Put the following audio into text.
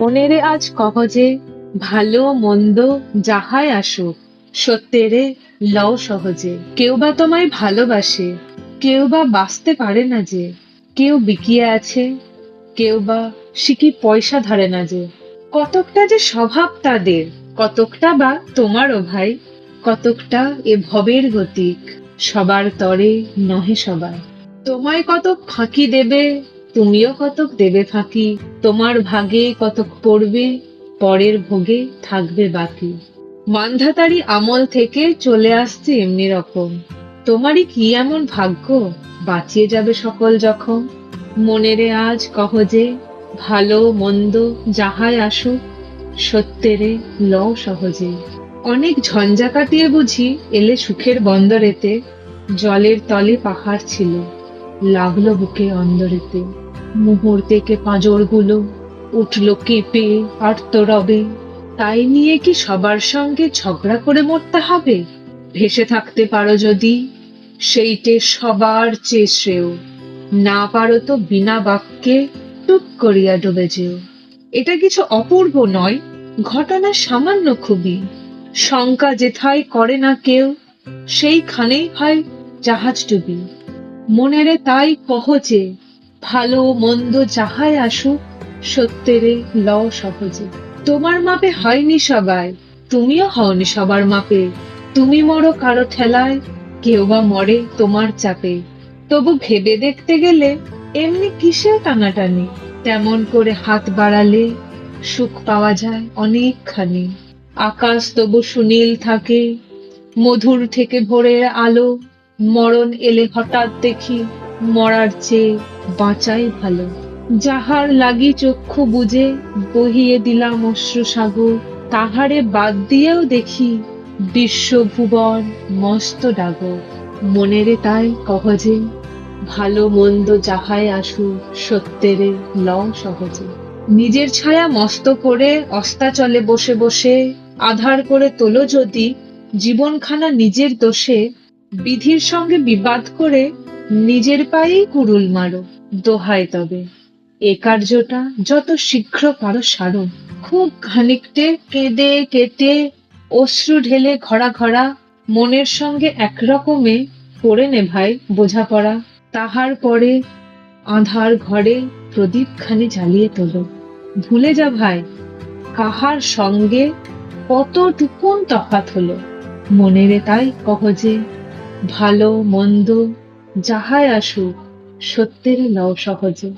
মনেরে আজ কহজে ভালো মন্দ যাহাই আসুক, সত্যেরে লও সহজে। কেউ বা তোমায় ভালোবাসে, কেউ বা বাঁচতে পারে না যে, কেউ বিকিয়ে আছে, কেউ বা সিকি পয়সা ধারে না যে। কতকটা যে স্বভাব তাদের, কতকটা বা তোমারও ভাই, কতকটা এ ভবের গতিক, সবার তরে নহে সবার। তোমায় কতক ফাঁকি দেবে, তুমিও কতক দেবে ফাঁকি, তোমার ভাগে কতক পড়বে, পরের ভোগে থাকবে বাকি। মানধাতারি আমল থেকে চলে আসছে এমনি রকম, তোমারই কি এমন ভাগ্য, বাঁচিয়ে যাবে সকল জখম। মনেরে আজ কহ যে ভালো মন্দ যাহাই আসুক, সত্যেরে লও সহজে। অনেক ঝঞ্ঝা কাটিয়ে বুঝি এলে সুখের বন্দরেতে, জলের তলে পাহাড় ছিল, লাগলো বুকে অন্দরেতে। মুহূর্তেকে পাঁজরগুলো উঠল কেঁপে আর্তরবে, তাই নিয়ে কি সবার সঙ্গে ঝগড়া করে মরতে হবে? ভেসে থাকতে পারো যদি, সেইটে সবার চেয়ে শ্রেয়। না পারো তো বিনা বাক্যে টুক করিয়া ডুবে যেও। এটা কিছু অপূর্ব নয়, ঘটনা সামান্য খুবই। শঙ্কা যেথায় করে না কেউ, সেইখানেই হয় জাহাজ ডুবি। মনেরে তাই কহ যে ভালো মন্দ যাহাই আসুক, সত্যেরে লও সহজে। তোমার মাপে হয়নি সবাই, তুমিও হওনি সবার মাপে। তুমি মরো কারো ঠেলায়, কেউ বা মরে তোমার চাপে। তবু ভেবে দেখতে গেলে এমনি কিসের টানাটানি, তেমন করে হাত বাড়ালে সুখ পাওয়া যায় অনেকখানি। আকাশ তবু সুনীল থাকে, মধুর থেকে ভোরের আলো। মরণ এলে হঠাৎ দেখি, মরার চেয়ে বাঁচাই ভালো। যাহার লাগি চক্ষু বুজে বহিয়ে দিলাম অশ্রু সাগর, তাহারে বাদ দিয়েও দেখি বিশ্বভুবন মস্ত ডাগর। মনেরে তাই কহ যে ভালো মন্দ যাহাই আসুক, সত্যেরে লও সহজে। নিজের ছায়া মস্ত করে অস্তাচলে বসে বসে আধার করে তোলো যদি জীবনখানা নিজের দোষে, বিধির সঙ্গে বিবাদ করে নিজের পায়েই কুড়ুল মারো। দোহাই তবে এ কার্যটা যত শীঘ্র পারো সারো। খুব খানিকটে কেঁদে কেটে অশ্রু ঢেলে ঘরা ঘরা মনের সঙ্গে একরকমে করে নে ভাই বোঝাপড়া। তাহার পরে আঁধার ঘরে প্রদীপ খানি জ্বালিয়ে তোলো। ভুলে যা ভাই কাহার সঙ্গে কতটুকুন তফাৎ হলো। মনেরে তাই কহ যে ভালো মন্দ যাহাই আসুক, সত্যের লও সহজে।